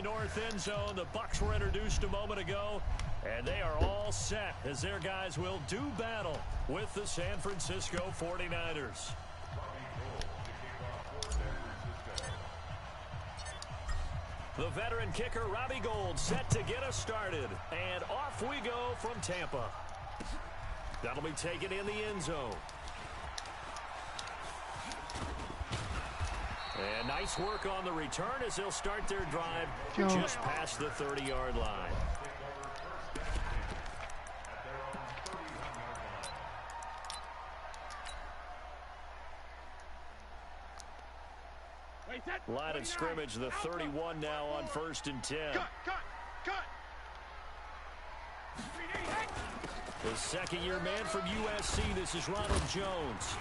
north end zone. The Bucs were introduced a moment ago, and they are all set as their guys will do battle with the San Francisco 49ers. The veteran kicker, Robbie Gould, set to get us started. And off we go from Tampa. That'll be taken in the end zone. And nice work on the return as they'll start their drive just past the 30-yard line. Line of scrimmage, the 31 now on 1st and 10. The second-year man from USC, this is Ronald Jones.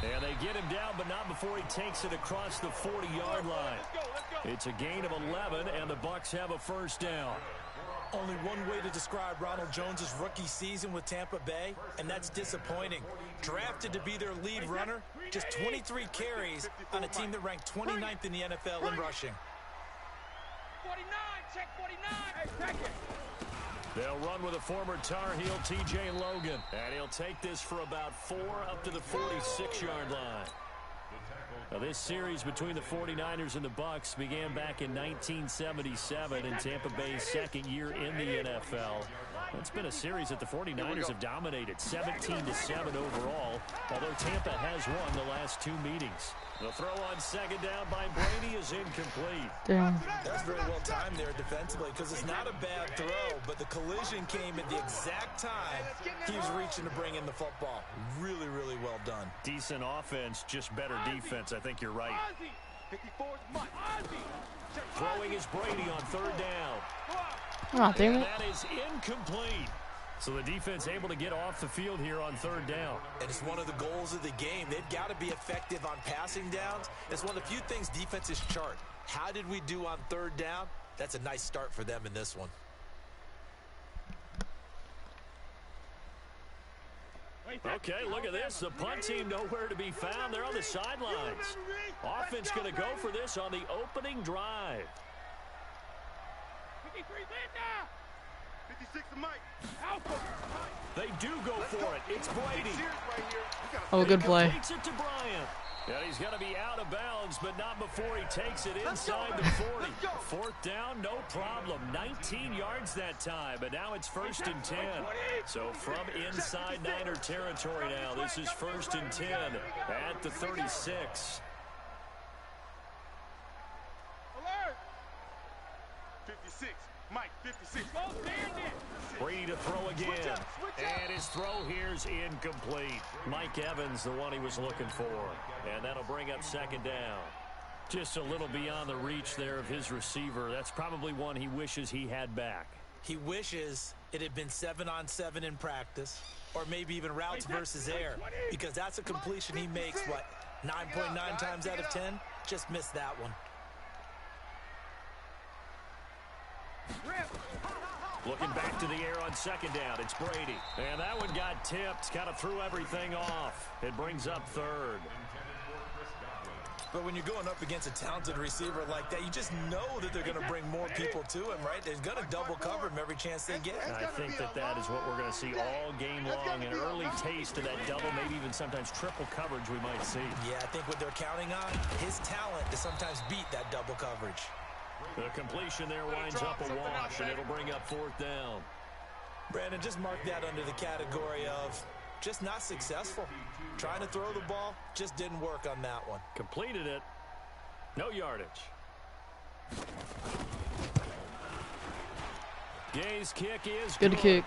And they get him down, but not before he takes it across the 40-yard line. It's a gain of 11, and the Bucs have a first down. Only one way to describe Ronald Jones' rookie season with Tampa Bay, and that's disappointing. Drafted to be their lead runner, just 23 carries on a team that ranked 29th in the NFL in rushing. 49, check 49. Hey, check it. They'll run with a former Tar Heel, T.J. Logan. And he'll take this for about 4 up to the 46-yard line. Now, this series between the 49ers and the Bucs began back in 1977 in Tampa Bay's second year in the NFL. It's been a series that the 49ers have dominated, 17-7 overall, although Tampa has won the last 2 meetings. The throw on second down by Brady is incomplete. Damn. That's very well timed there defensively because it's not a bad throw, but the collision came at the exact time he was reaching to bring in the football. Really, really well done. Decent offense, just better defense. I think you're right. Throwing is Brady on 3rd down. Oh, damn it. That is incomplete. So the defense able to get off the field here on 3rd down. And it's one of the goals of the game. They've got to be effective on passing downs. It's one of the few things defenses chart. How did we do on 3rd down? That's a nice start for them in this one. Okay, look at this. The punt team nowhere to be found. They're on the sidelines. Offense going to go for this on the opening drive. 53, Linda. 56 to Mike. They do go for it. It's Brady. Oh, good play. Completes it to Bryant. And he's going to be out of bounds, but not before he takes it inside the 40. 4th down, no problem. 19 yards that time, but now it's 1st and 10. So from inside Niner territory now, this is 1st and 10 at the 36. Alert. 56. Mike, 56. Brady to throw again. And his throw here's incomplete. Mike Evans, the one he was looking for. And that'll bring up 2nd down. Just a little beyond the reach there of his receiver. That's probably one he wishes he had back. He wishes it had been 7-on-7 in practice, or maybe even routes versus air, because that's a completion he makes, what, 9.9 times out of 10? Just missed that one. Looking back to the air on 2nd down, it's Brady. And that one got tipped, kind of threw everything off. It brings up 3rd. But when you're going up against a talented receiver like that, you just know that they're going to bring more people to him, right? They're going to double cover him every chance they get. I think that is what we're going to see all game long. An early taste of that double, maybe even sometimes triple coverage we might see. Yeah, I think what they're counting on, his talent to sometimes beat that double coverage. The completion there winds up a wash, and it'll bring up 4th down. Brandon, just mark that under the category of just not successful. Trying to throw the ball, just didn't work on that one. Completed it. No yardage. Gay's kick is Good kick.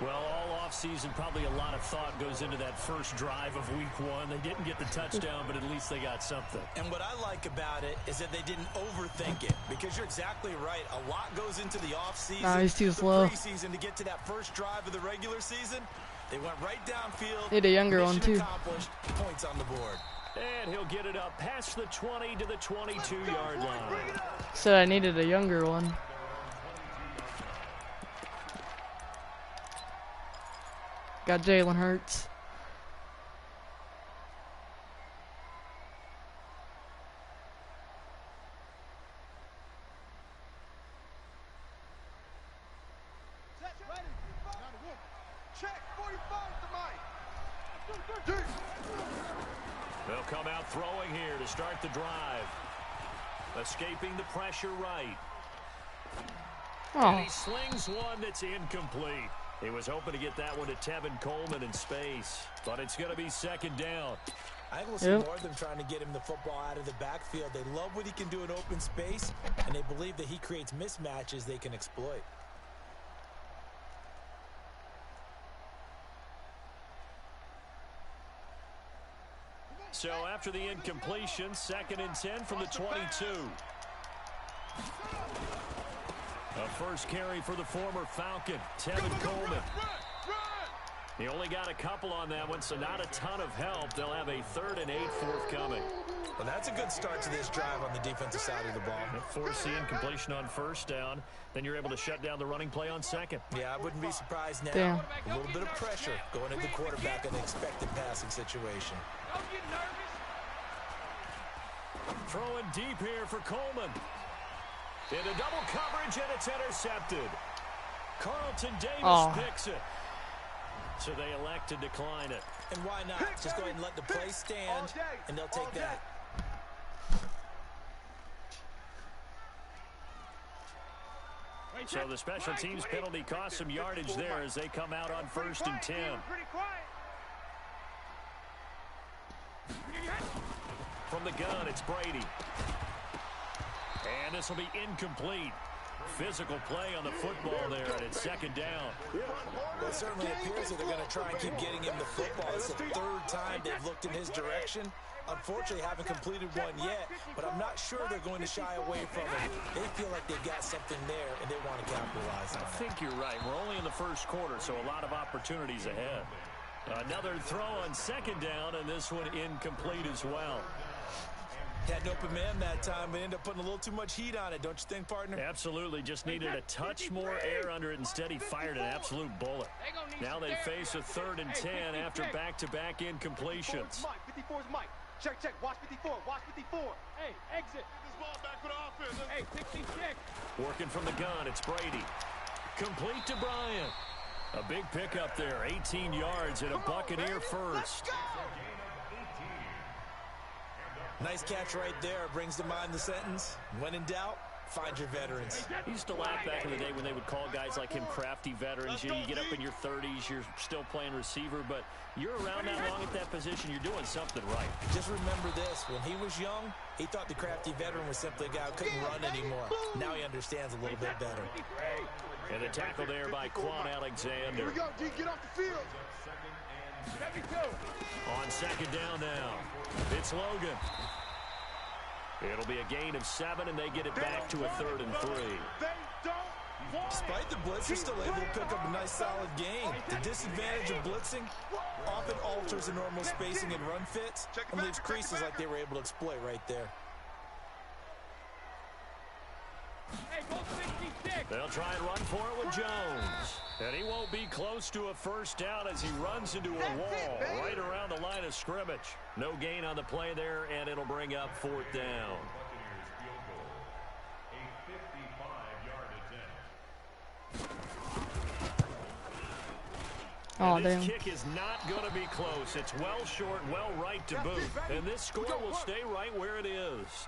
Well, all offseason, probably a lot of thought goes into that first drive of week 1. They didn't get the touchdown, but at least they got something. And what I like about it is that they didn't overthink it, because you're exactly right. A lot goes into the offseason. Nah, he's too slow. The preseason to get to that first drive of the regular season. They went right downfield. Need a younger one, too. Accomplished. Points on the board. And he'll get it up past the 20 to the 22-yard line. Said I needed a younger one. Got Jalen Hurts. They'll come out throwing here to start the drive. Escaping the pressure right. And he slings one that's incomplete. He was hoping to get that one to Tevin Coleman in space, but it's going to be second down. I think we'll see more of them trying to get him the football out of the backfield. They love what he can do in open space, and they believe that he creates mismatches they can exploit. So after the incompletion, 2nd and 10 from the 22. A first carry for the former Falcon, Tevin Coleman. He only got a couple on that one, so not a ton of help. They'll have a 3rd and 8 forthcoming. Well, that's a good start to this drive on the defensive side of the ball. Force the incompletion on 1st down. Then you're able to shut down the running play on 2nd. Yeah, I wouldn't be surprised now. Damn. A little bit of pressure going at the quarterback in the expected passing situation. Don't get nervous. Throwing deep here for Coleman. Into double coverage, and it's intercepted. Carlton Davis picks it. So they elect to decline it. And why not? Just go ahead and let the play stand, and they'll take that. So the special teams penalty cost some yardage there as they come out on 1st and 10. From the gun, it's Brady. And this will be incomplete. Physical play on the football there, and it's 2nd down. Well, it certainly appears that they're going to try and keep getting him the football. It's the 3rd time they've looked in his direction. Unfortunately, haven't completed one yet, but I'm not sure they're going to shy away from it. They feel like they've got something there, and they want to capitalize on it. I think you're right. We're only in the 1st quarter, so a lot of opportunities ahead. Another throw on 2nd down, and this one incomplete as well. Had an open man that time, but ended up putting a little too much heat on it, don't you think, partner? Absolutely. Just needed a touch more air under it. Instead, he fired an absolute bullet. Now they face a 3rd and 10 after back-to-back incompletions. 54's Mike. Check. Watch 54. Hey, exit. This ball back for the offense. Hey, 66. Working from the gun, it's Brady. Complete to Bryant. A big pickup there, 18 yards and a Buccaneer first. Nice catch right there. Brings to mind the sentence, when in doubt, find your veterans. He used to laugh back in the day when they would call guys like him crafty veterans. You get up in your 30s, you're still playing receiver, but you're around that long at that position, you're doing something right. Just remember this, when he was young, he thought the crafty veteran was simply a guy who couldn't run anymore. Now he understands a little bit better. And the tackle there by Quan Alexander. Here we go, D, get off the field. 72. On 2nd down now, it's Logan. It'll be a gain of 7, and they get it back to a 3rd and 3. Despite the blitz, they're still able to pick up a nice solid gain. The disadvantage of blitzing often alters the normal spacing and run fits and leaves creases like they were able to exploit right there. Hey, go 66. They'll try and run for it with Jones. And he won't be close to a 1st down as he runs into a wall right around the line of scrimmage. No gain on the play there, and it'll bring up 4th down. Oh, and this damn. kick is not going to be close. It's well short, well right to boot. And this score will stay right where it is.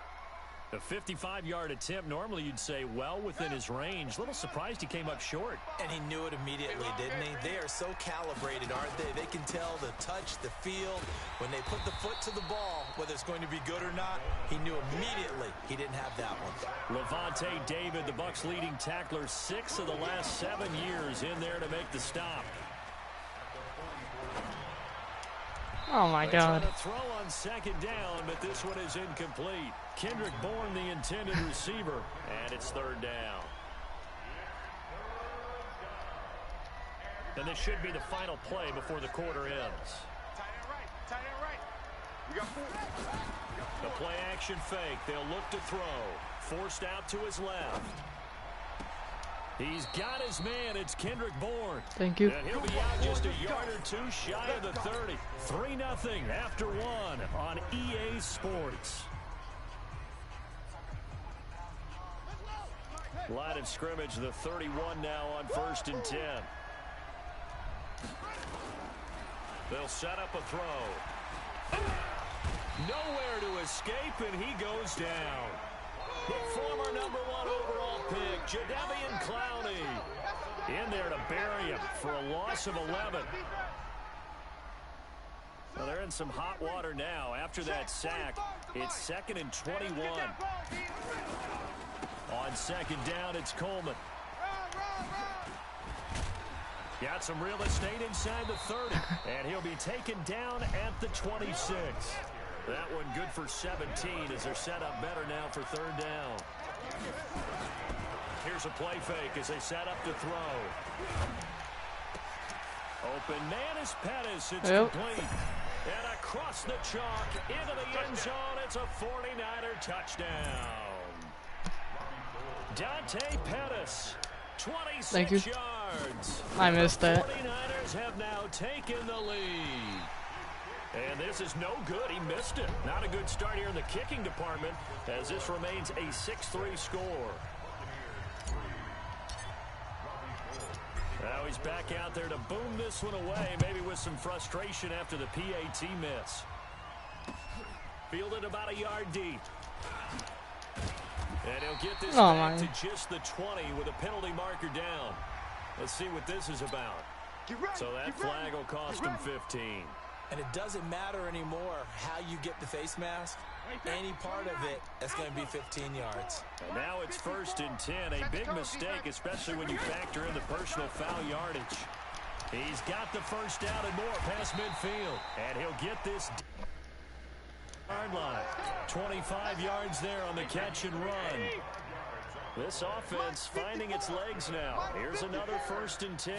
A 55-yard attempt, normally you'd say well within his range. Little surprised he came up short. And he knew it immediately, didn't he? They are so calibrated, aren't they? They can tell the touch, the feel. When they put the foot to the ball, whether it's going to be good or not, he knew immediately he didn't have that one. Levante David, the Bucs' leading tackler, 6 of the last 7 years in there to make the stop. Oh, my God. They try to throw on 2nd down, but this one is incomplete. Kendrick Bourne, the intended receiver, and it's 3rd down. And this should be the final play before the quarter ends. Tight end right. We got 4. The play action fake. They'll look to throw. Forced out to his left. He's got his man. It's Kendrick Bourne. Thank you. And he'll be out just a yard or 2 shy of the 30. 3-0 after 1 on EA Sports. Line of scrimmage, the 31 now on 1st and 10. They'll set up a throw. Nowhere to escape, and he goes down. The former #1 overall pick, Jadeveon Clowney, in there to bury him for a loss of 11. Well, they're in some hot water now. After that sack, it's 2nd and 21. On second down, it's Coleman. Got some real estate inside the 30, and he'll be taken down at the 26. That one good for 17 as they're set up better now for 3rd down. Here's a play fake as they set up to throw. Open man is Pettis. It's complete. And across the chalk into the end zone. It's a 49er touchdown. Dante Pettis, 26 yards. I missed that. The 49ers have now taken the lead. And this is no good. He missed it. Not a good start here in the kicking department as this remains a 6-3 score. Now he's back out there to boom this one away, maybe with some frustration after the PAT miss. Fielded about a yard deep. And he'll get this back to just the 20 with a penalty marker down. Let's see what this is about. So that flag will cost him 15. And it doesn't matter anymore how you get the face mask. Any part of it, that's going to be 15 yards. And now it's 1st and 10. A big mistake, especially when you factor in the personal foul yardage. He's got the first down and more past midfield. And he'll get this yard line. 25 yards there on the catch and run. This offense finding its legs now. Here's another 1st and 10.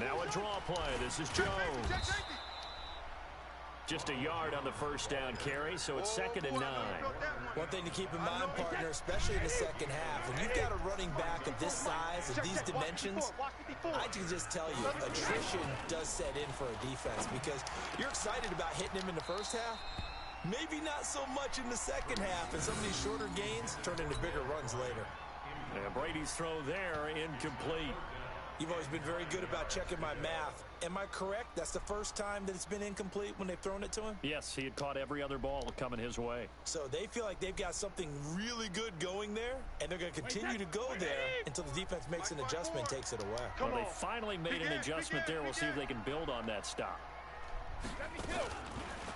Now a draw play. This is Jones. Just a yard on the first down carry, so it's 2nd and 9. One thing to keep in mind, partner, especially in the second half, when you've got a running back of this size, of these dimensions, I can just tell you, attrition does set in for a defense because you're excited about hitting him in the first half. Maybe not so much in the second half, and some of these shorter gains turn into bigger runs later. And Brady's throw there, incomplete. You've always been very good about checking my math. Am I correct? That's the first time that it's been incomplete when they've thrown it to him? Yes, he had caught every other ball coming his way. So they feel like they've got something really good going there, and they're going to continue to go there until the defense makes an adjustment and takes it away. Well, they finally made an adjustment there. We'll see if they can build on that stop.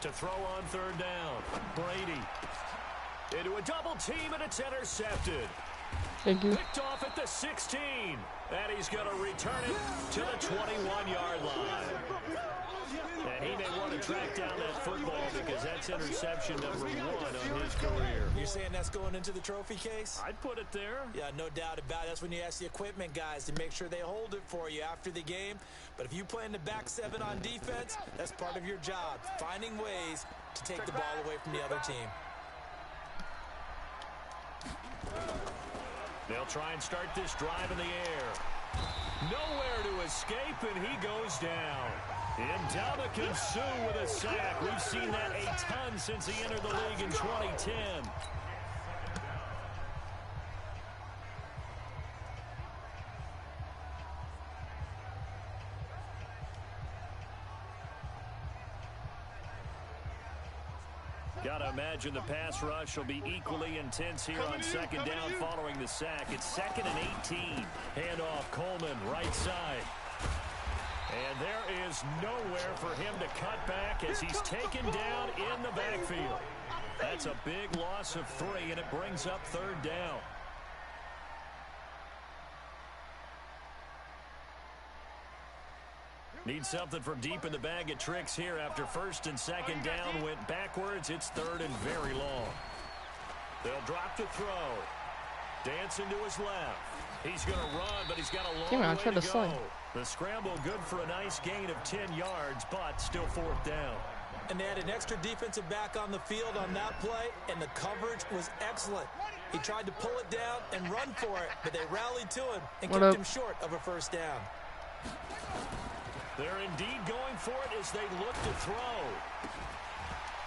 To throw on 3rd down. Brady into a double team, and it's intercepted. Thank you. Picked off at the 16. And he's going to return it to the 21-yard line. And he may want to track down that football because that's interception number 1 on his career. You're saying that's going into the trophy case? I'd put it there. Yeah, no doubt about it. That's when you ask the equipment guys to make sure they hold it for you after the game. But if you play in the back 7 on defense, that's part of your job, finding ways to take the ball away from the other team. They'll try and start this drive in the air. Nowhere to escape, and he goes down. Ndamukong Suh with a sack. We've seen that a ton since he entered the league in 2010. Got to imagine the pass rush will be equally intense here on 2nd down following the sack. It's 2nd and 18. Handoff Coleman, right side. And there is nowhere for him to cut back as he's taken down in the backfield. That's a big loss of 3, and it brings up 3rd down. Need something from deep in the bag of tricks here after 1st and 2nd down went backwards. It's 3rd and very long. They'll drop to throw. Dancing to his left. He's going to run, but he's got a long way to go. The scramble good for a nice gain of 10 yards, but still 4th down. And they had an extra defensive back on the field on that play, and the coverage was excellent. He tried to pull it down and run for it, but they rallied to him and kept him short of a 1st down. They're indeed going for it as they look to throw.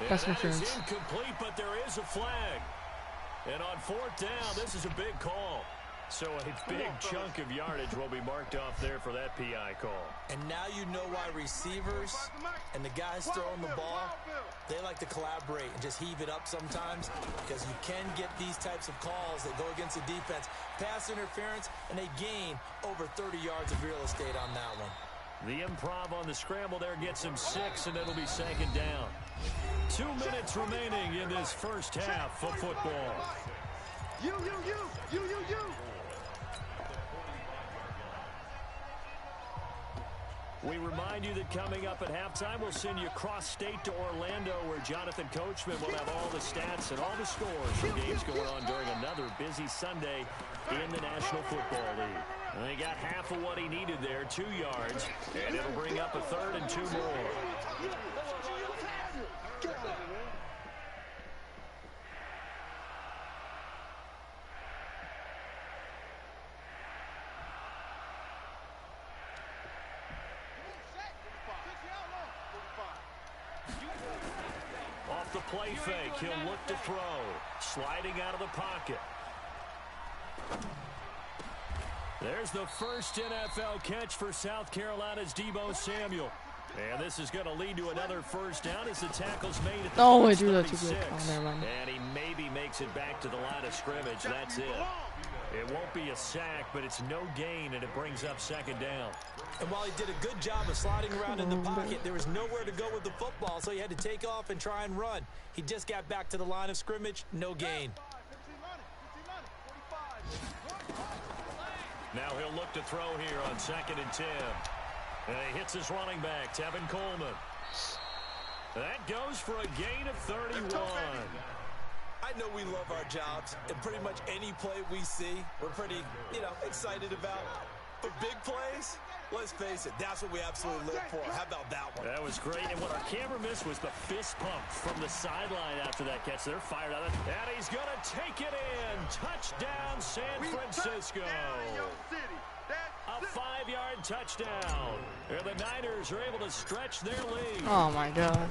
That's that is incomplete, but there is a flag. And on 4th down, this is a big call. So a big chunk of yardage will be marked off there for that PI call. And now you know why receivers and the guys throwing the ball, they like to collaborate and just heave it up sometimes, because you can get these types of calls that go against the defense. Pass interference, and they gain over 30 yards of real estate on that one. The improv on the scramble there gets him 6, and it'll be 2nd down. 2 minutes remaining in this first half of football. You. We remind you that coming up at halftime, we'll send you cross-state to Orlando, where Jonathan Coachman will have all the stats and all the scores from games going on during another busy Sunday in the National Football League. And he got half of what he needed there, 2 yards, and it'll bring up a 3rd and 2 more. Off the play fake, he'll look to throw. Sliding out of the pocket. There's the first NFL catch for South Carolina's Deebo Samuel. And this is going to lead to another first down as the tackle's made at the Oh, I first drew that too 36. quick. Oh, never mind. And he maybe makes it back to the line of scrimmage. That's it. It won't be a sack, but it's no gain, and it brings up 2nd down. And while he did a good job of sliding around in the pocket, there was nowhere to go with the football, so he had to take off and try and run. He just got back to the line of scrimmage, no gain. Now he'll look to throw here on 2nd and 10. And he hits his running back, Tevin Coleman. That goes for a gain of 31. I know we love our jobs, and pretty much any play we see, we're pretty, excited about. But big plays, let's face it, that's what we absolutely live for. How about that one? That was great, and what our camera missed was the fist pump from the sideline after that catch. They're fired out of it, and he's going to take it in. Touchdown, San Francisco. A 5-yard touchdown. And the Niners are able to stretch their lead. Oh my God.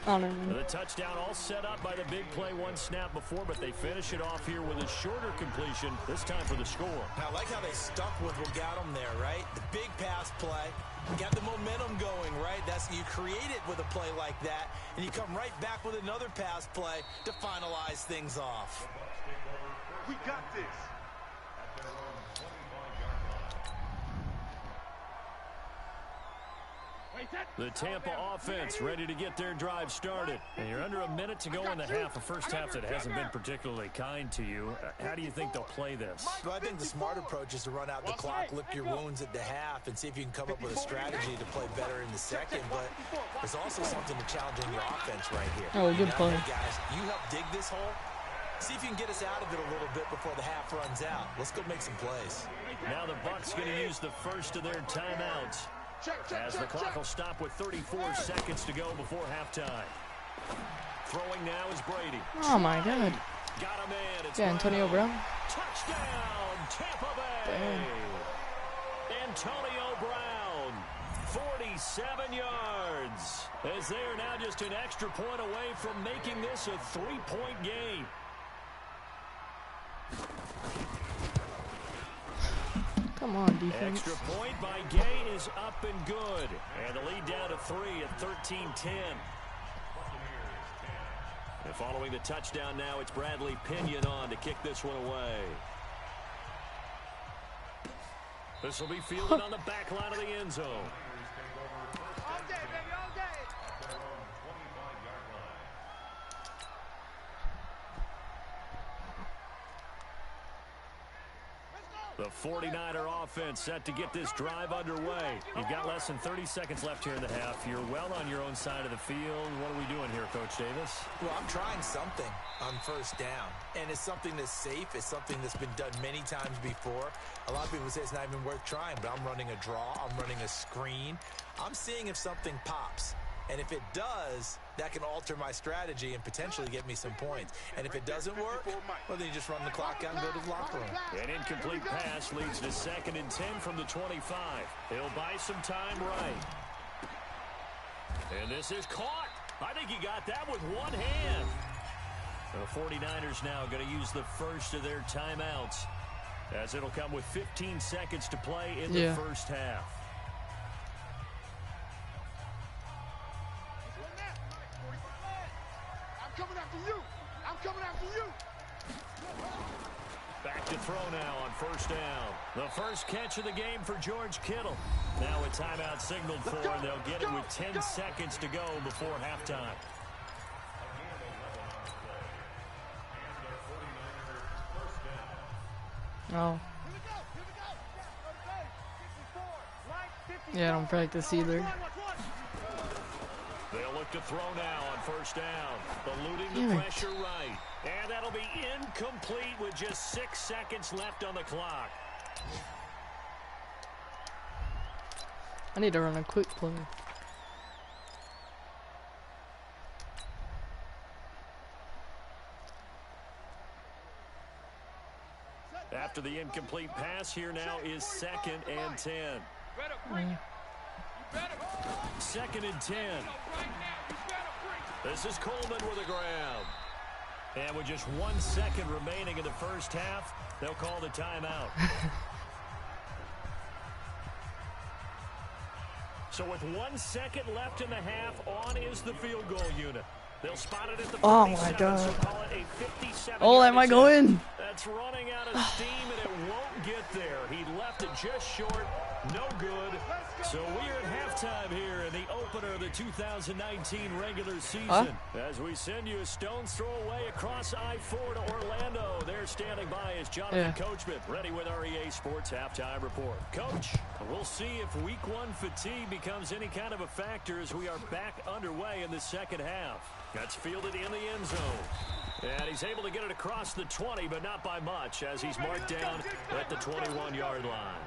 Oh, no. The touchdown all set up by the big play 1 snap before, but they finish it off here with a shorter completion, this time for the score. I like how they stuck with what got them there, right? The big pass play, got the momentum going, right? You create it with a play like that, and you come right back with another pass play to finalize things off. We got this. The Tampa offense ready to get their drive started. And you're under a minute to go in the half, a first half that hasn't been particularly kind to you. How do you think they'll play this? Well, I think the smart approach is to run out the clock, lick your wounds at the half, and see if you can come up with a strategy to play better in the second. But there's also something to challenging your offense right here. Oh, good play. Hey, guys, you help dig this hole. See if you can get us out of it a little bit before the half runs out. Let's go make some plays. Now the Bucs going to use the first of their timeouts, as the clock will stop with 34 seconds to go before halftime. Throwing now is Brady. Oh my God. Got a man. It's Yeah, Antonio Brown. Touchdown, Tampa Bay. Damn. Antonio Brown, 47 yards. As they are now just an extra point away from making this a 3-point game. Come on, defense. Extra point by Gay is up and good. And the lead down to 3 at 13-10. And following the touchdown now, it's Bradley Pinion on to kick this one away. This will be fielded on the back line of the end zone. All day, baby, all day. The 49er offense set to get this drive underway. You've got less than 30 seconds left here in the half. You're well on your own side of the field. What are we doing here, Coach Davis? Well, I'm trying something on first down, and it's something that's safe. It's something that's been done many times before. A lot of people say it's not even worth trying, but I'm running a draw. I'm running a screen. I'm seeing if something pops. And if it does, that can alter my strategy and potentially get me some points. And if it doesn't work, well, then you just run the clock out and go to the locker room. An incomplete pass leads to 2nd and 10 from the 25. He'll buy some time right. And this is caught. I think he got that with one hand. The 49ers now going to use the first of their timeouts. as it'll come with 15 seconds to play in the first half. I'm coming after you. I'm coming after you. Back to throw now on first down. The first catch of the game for George Kittle. Now a timeout signaled for, and they'll get it with 10 seconds to go before halftime. Oh. Yeah, I don't practice either. They'll look to throw now on first down. Eluding the pressure right. And that'll be incomplete with just 6 seconds left on the clock. I need to run a quick play. After the incomplete pass, here now is 2nd and 10. Second and 10. This is Coleman with a grab. And with just 1 second remaining in the first half, they'll call the timeout. So with 1 second left in the half, on is the field goal unit. They'll spot it at the 47, oh my God. So call it a 57. Oh, that might go in. That's running out of steam, and it won't get there. He left it just short. No good. So we're at halftime here in the opener of the 2019 regular season. As we send you a stone's throw away across I-4 to Orlando. They're standing by as Jonathan Coachman, ready with our EA Sports Halftime Report. Coach, we'll see if Week 1 fatigue becomes any kind of a factor as we are back underway in the second half. That's fielded in the end zone. And he's able to get it across the 20, but not by much, as he's marked down at the 21-yard line.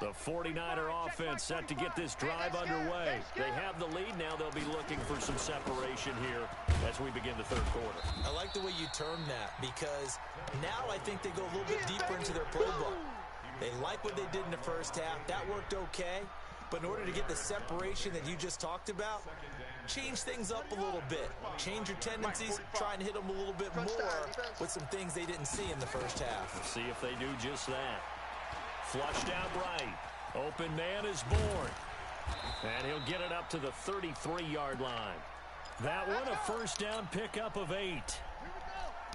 The 49er offense set to get this drive underway. They have the lead now. They'll be looking for some separation here as we begin the third quarter. I like the way you termed that, because now I think they go a little bit deeper into their playbook. They like what they did in the first half. That worked okay. But in order to get the separation that you just talked about, change things up a little bit. Change your tendencies, try and hit them a little bit more with some things they didn't see in the first half. Let's see if they do just that. Flushed out right. Open man is born. And he'll get it up to the 33-yard line. That one a first down pickup of 8.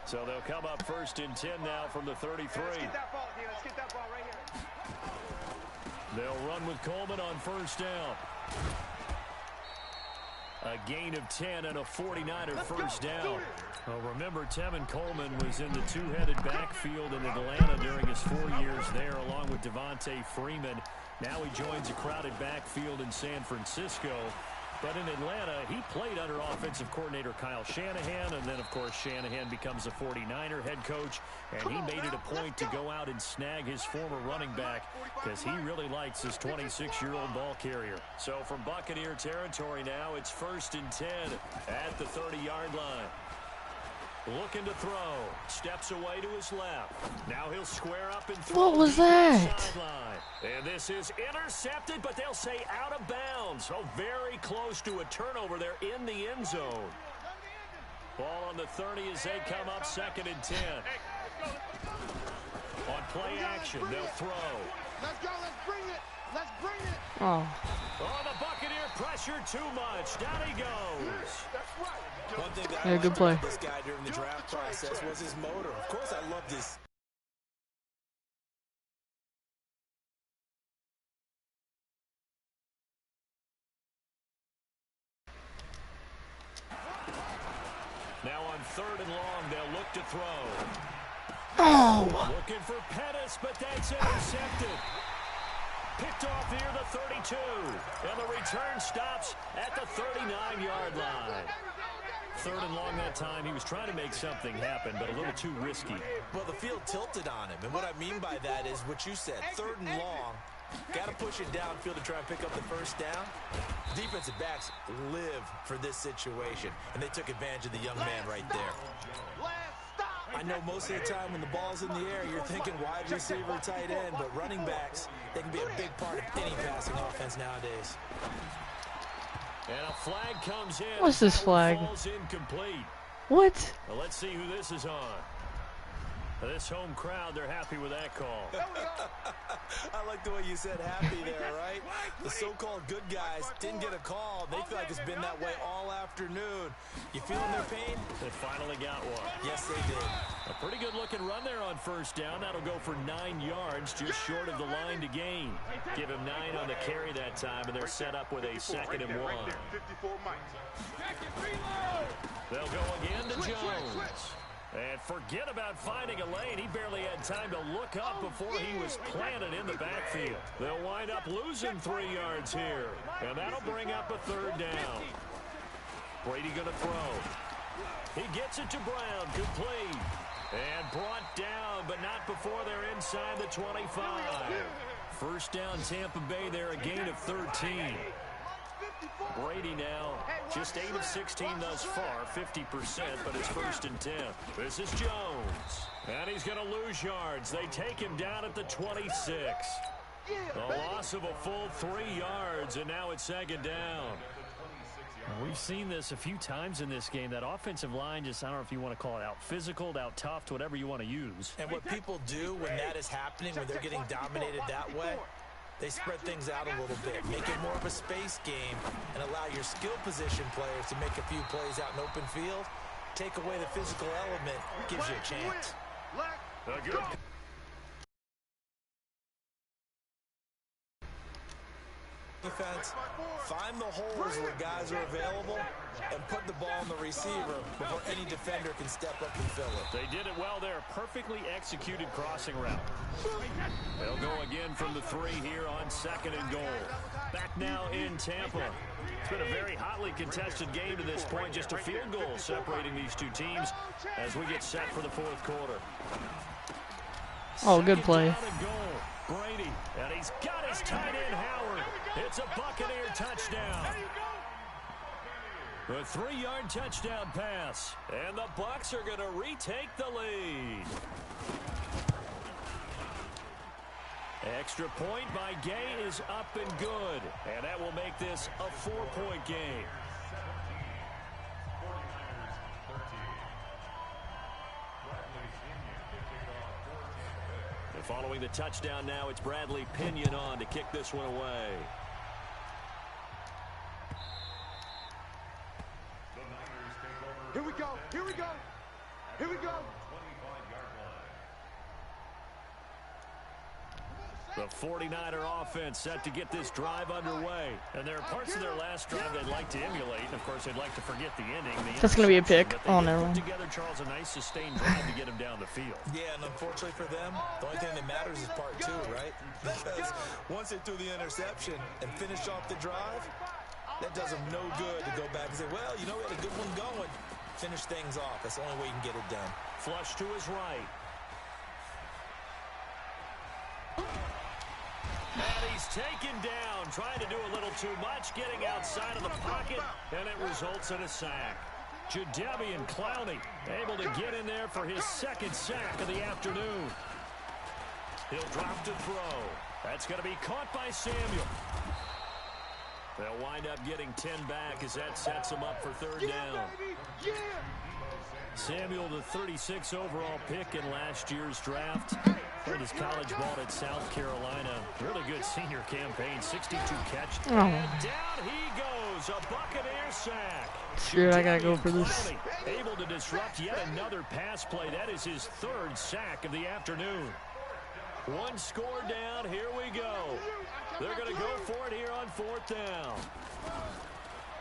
So they'll come up 1st and 10 now from the 33. Let's get that ball, Let's get that ball right here. They'll run with Coleman on first down. A gain of 10 and a 49er first down. Well, remember, Tevin Coleman was in the two-headed backfield in Atlanta during his 4 years there, along with Devontae Freeman. Now he joins a crowded backfield in San Francisco. But in Atlanta, he played under offensive coordinator Kyle Shanahan, and then, of course, Shanahan becomes a 49er head coach, and he made it a point to go out and snag his former running back because he really likes his 26-year-old ball carrier. So from Buccaneer territory now, it's 1st and 10 at the 30-yard line. Looking to throw. Steps away to his left. Now he'll square up and throw. What was that? Sideline. And this is intercepted, but they'll say out of bounds. So very close to a turnover there in the end zone. Ball on the 30 as they come up 2nd and 10. On play action, they'll throw. Let's go. Let's bring it. Let's bring it. Oh. Oh, the Buccaneer pressure too much. Down he goes. That's right. One thing that Yeah, I good liked play. about this guy during the draft process was his motor. Of course, I love this. Now on 3rd and long, they'll look to throw. Oh. Looking for Pettis, but that's intercepted. Picked off near the 32. And the return stops at the 39-yard line. 3rd and long that time. He was trying to make something happen, but a little too risky. Well, the field tilted on him. And what I mean by that is what you said. 3rd and long. Got to push it downfield to try and pick up the first down. Defensive backs live for this situation. And they took advantage of the young man right there. I know most of the time when the ball's in the air, you're thinking wide receiver, tight end, but running backs, they can be a big part of any passing offense nowadays. And a flag comes in. What's this flag? Falls incomplete. What? Well, let's see who this is on. This home crowd, they're happy with that call. I like the way you said happy there, right? The so-called good guys didn't get a call. They feel like it's been that way all afternoon. You feeling their pain? They finally got one. Yes, they did. A pretty good-looking run there on first down. That'll go for 9 yards, just short of the line to gain. Give him 9 on the carry that time, and they're set up with a 2nd and 1. They'll go again to Jones. And forget about finding a lane. He barely had time to look up before he was planted in the backfield. They'll wind up losing 3 yards here. And that'll bring up a 3rd down. Brady going to throw. He gets it to Brown. Complete. And brought down, but not before they're inside the 25. First down, Tampa Bay there, a gain of 13. Brady now just 8 of 16 thus far, 50%, but it's 1st and 10. This is Jones, and he's going to lose yards. They take him down at the 26. A loss of a full 3 yards, and now it's 2nd down. We've seen this a few times in this game. That offensive line just, I don't know if you want to call it out physical, out tough, whatever you want to use. And what people do when that is happening, when they're getting dominated that way, they spread things out a little bit, make it more of a space game, and allow your skill position players to make a few plays out in open field. Take away the physical element, gives you a chance. Defense, find the holes where guys are available and put the ball on the receiver before any defender can step up and fill it. They did it well there. Perfectly executed crossing route. They'll go again from the 3 here on 2nd and goal. Back now in Tampa. It's been a very hotly contested game to this point. Just a field goal separating these two teams as we get set for the 4th quarter. Oh, good play. Brady, and he's got his tight end Howard. It's a Buccaneer touchdown. A 3-yard touchdown pass, and the Bucs are going to retake the lead. Extra point by Gay is up and good, and that will make this a 4-point game. Following the touchdown now, it's Bradley Pinion on to kick this one away. Here we go, here we go, here we go. The 49er offense set to get this drive underway. And there are parts of their last drive they'd like to emulate. And, of course, they'd like to forget the ending. That's going to be a pick. Oh, no. Put together, Charles, a nice sustained drive to get him down the field. Yeah, and unfortunately for them, the only thing that matters is part 2, right? Because once they threw the interception and finished off the drive, that does them no good to go back and say, well, you know, we had a good one going. Finish things off. That's the only way you can get it done. Flush to his right. And he's taken down, trying to do a little too much, getting outside of the pocket, and it results in a sack. Jadeveon Clowney able to get in there for his 2nd sack of the afternoon. He'll drop to throw. That's going to be caught by Samuel. They'll wind up getting 10 back as that sets them up for 3rd down. Samuel, the 36 overall pick in last year's draft. Played his college ball at South Carolina. Really good senior campaign, 62 catch. Oh. And down he goes, a Buccaneer sack. Sure, I gotta go for this. Able to disrupt yet another pass play. That is his 3rd sack of the afternoon. 1 score down, here we go. They're going to go for it here on 4th down.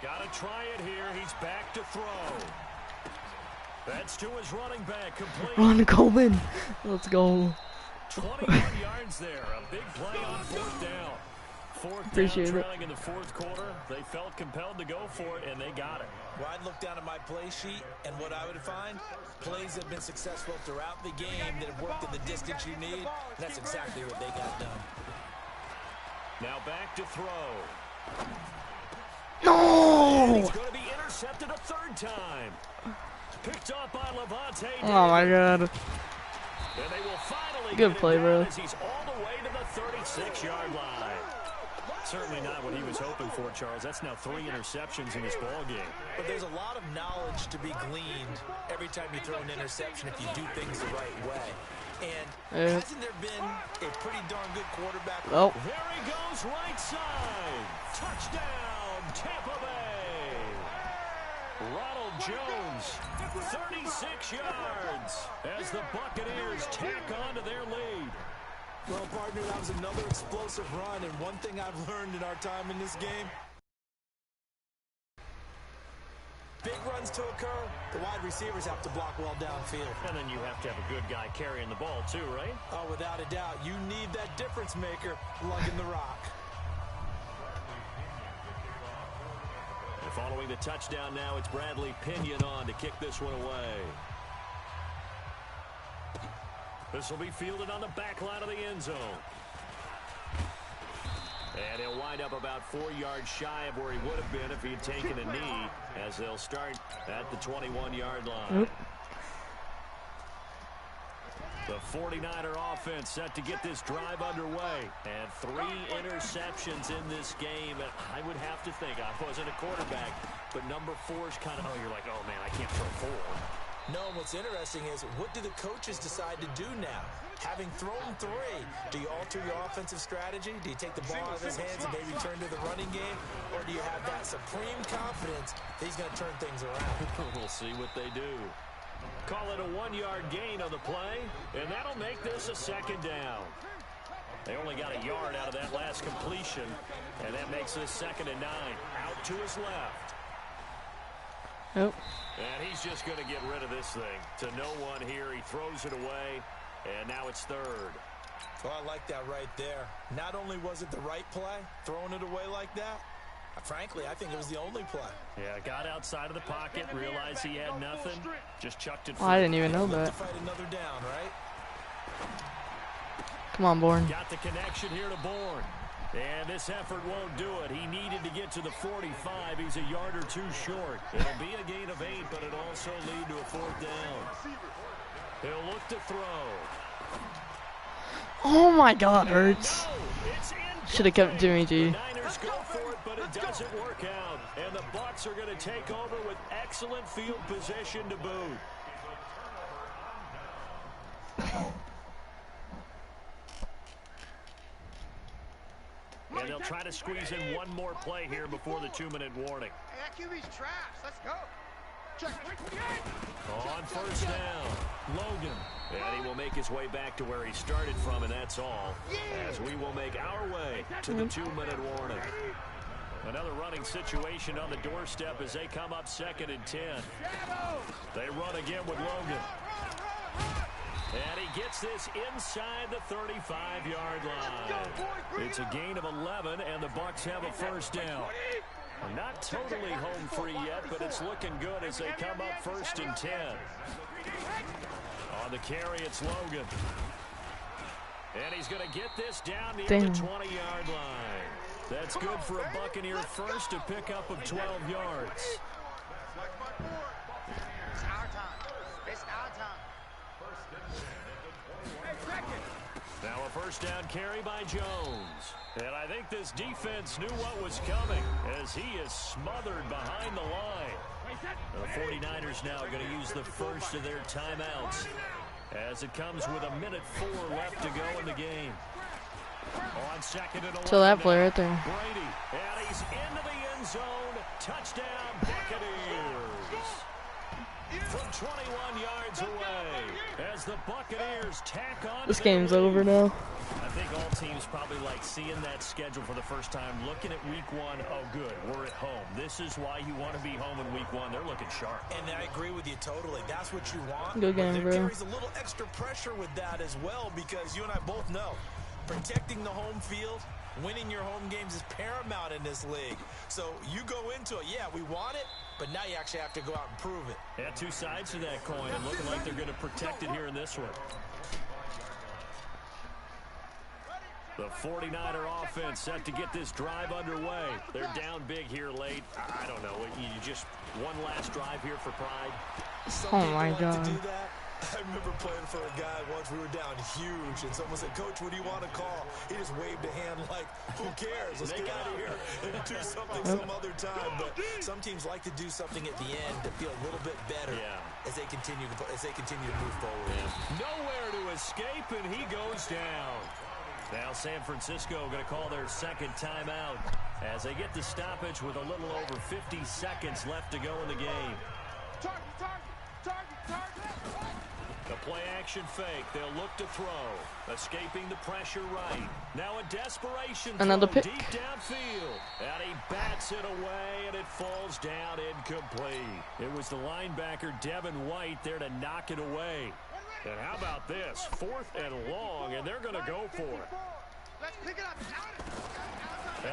Got to try it here. He's back to throw. That's to his running back, complete. Ron Coleman. Let's go. 21 yards there. A big play on 4th down. 4th down, trailing in the 4th quarter. They felt compelled to go for it, and they got it. Well, I'd look down at my play sheet, and what I would find, plays that have been successful throughout the game that have worked in the distance you need, and that's exactly what they got done. Now back to throw. No! And he's going to be intercepted a 3rd time. Picked off by Levante. Oh my God. And they will finally Good play, bro. as he's all the way to the 36-yard line. Certainly not what he was hoping for, Charles. That's now 3 interceptions in this ball game. But there's a lot of knowledge to be gleaned every time you throw an interception if you do things the right way. And hasn't there been a pretty darn good quarterback? Oh. There he goes, right side. Touchdown, Tampa Bay. Ronald Jones, 36 yards as the Buccaneers tack on to their lead. Well, partner, that was another explosive run, and one thing I've learned in our time in this game, big runs to occur, the wide receivers have to block well downfield. And then you have to have a good guy carrying the ball too, right? Oh, without a doubt. You need that difference maker lugging the rock. And following the touchdown now, it's Bradley Pinion on to kick this one away. This will be fielded on the back line of the end zone. And he'll wind up about 4 yards shy of where he would have been if he had taken a knee, as they'll start at the 21-yard line. The 49er offense set to get this drive underway. And 3 interceptions in this game. And I would have to think, I wasn't a quarterback, but number 4 is kind of, you're like, oh, man, I can't throw 4. No, what's interesting is, what do the coaches decide to do now? Having thrown 3, do you alter your offensive strategy? Do you take the ball out of his hands and maybe turn to the running game? Or do you have that supreme confidence that he's going to turn things around? We'll see what they do. Call it a 1-yard gain on the play, and that'll make this a 2nd down. They only got a yard out of that last completion, and that makes this 2nd and 9. Out to his left. Nope. And he's just going to get rid of this thing. To no one here. He throws it away, and now it's 3rd. Oh, I like that right there. Not only was it the right play, throwing it away like that, frankly, I think it was the only play. Yeah, got outside of the pocket, realized he had nothing, just chucked it. Oh, I didn't even know that. To fight another down, right? Come on, Bourne. Got the connection here to Bourne. And this effort won't do it. He needed to get to the 45. He's a yard or 2 short. It'll be a gain of 8, but it'll also lead to a 4th down. He'll look to throw. Oh my God, Hurts. Should have kept Jimmy G. The Niners go for it, but it doesn't work out. And the Bucs are going to take over with excellent field position to boot. And they'll try to squeeze in one more play here before the 2-minute warning. Hey, that QB's trash. Let's go. On 1st down, Logan. And he will make his way back to where he started from, and that's all. As we will make our way to the 2-minute warning. Another running situation on the doorstep as they come up 2nd and 10. They run again with Logan. And he gets this inside the 35-yard line. It's a gain of 11, and the Bucs have a 1st down. Not totally home free yet, but it's looking good as they come up 1st and 10. On the carry, it's Logan. And he's going to get this down near the 20-yard line. That's good for a Buccaneer first, a pickup of 12 yards. It's our time. It's our time. Now a 1st down carry by Jones. And I think this defense knew what was coming as he is smothered behind the line. The 49ers now going to use the first of their timeouts as it comes with 1:04 left to go in the game. On 2nd and 11. So that play right there. Brady, and he's into the end zone. Touchdown, Buccaneers. From 21 yards away as the Buccaneers tack on. This game's over now. I think all teams probably like seeing that schedule for the first time, looking at week 1. Oh, good, we're at home. This is why you want to be home in week 1. They're looking sharp. And I agree with you totally. That's what you want. Good game, but bro. there carries a little extra pressure with that as well, because you and I both know protecting the home field, winning your home games is paramount in this league. So you go into it, yeah, we want it, but now you actually have to go out and prove it. Yeah, 2 sides to that coin, and looking like they're going to protect it here in this one. The 49er offense set to get this drive underway. They're down big here late. I don't know. You just one last drive here for Pride. Oh my God. I remember playing for a guy once. We were down huge, and someone said, "Coach, what do you want to call?" He just waved a hand like, "Who cares? Let's get out of here and do something some other time." But some teams like to do something at the end to feel a little bit better as they continue to move forward. Nowhere to escape, and he goes down. Now San Francisco going to call their second timeout as they get the stoppage with a little over 50 seconds left to go in the game. The play-action fake. They'll look to throw. Escaping the pressure right. Now a desperation Another throw pick. deep downfield. And he bats it away, and it falls down incomplete. It was the linebacker, Devin White, there to knock it away. And how about this? 4th and long, and they're going to go for it. Let's pick it up.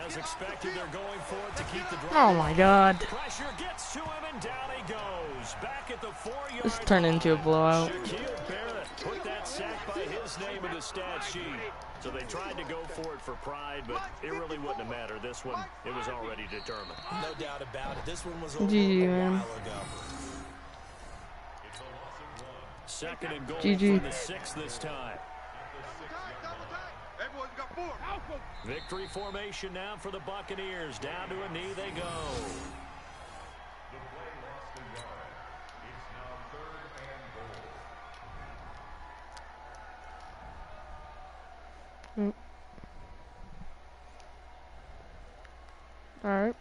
As expected, they're going for it to keep the drive. Oh my God. Pressure gets to him, and down he goes. Back at the 4-yard This turned into a blowout. Shaquille Barrett put that sack by his name in the stat sheet. So they tried to go for it for Pride, but it really wouldn't have mattered. This one, it was already determined. No doubt about it. This one was over GG, a man. while ago. 2nd and goal GG. from the 6 this time. Everyone's got 4. Victory formation now for the Buccaneers. Down to a knee they go. Alright.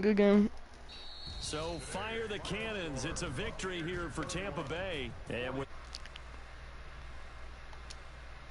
Good game. So fire the cannons. It's a victory here for Tampa Bay. And with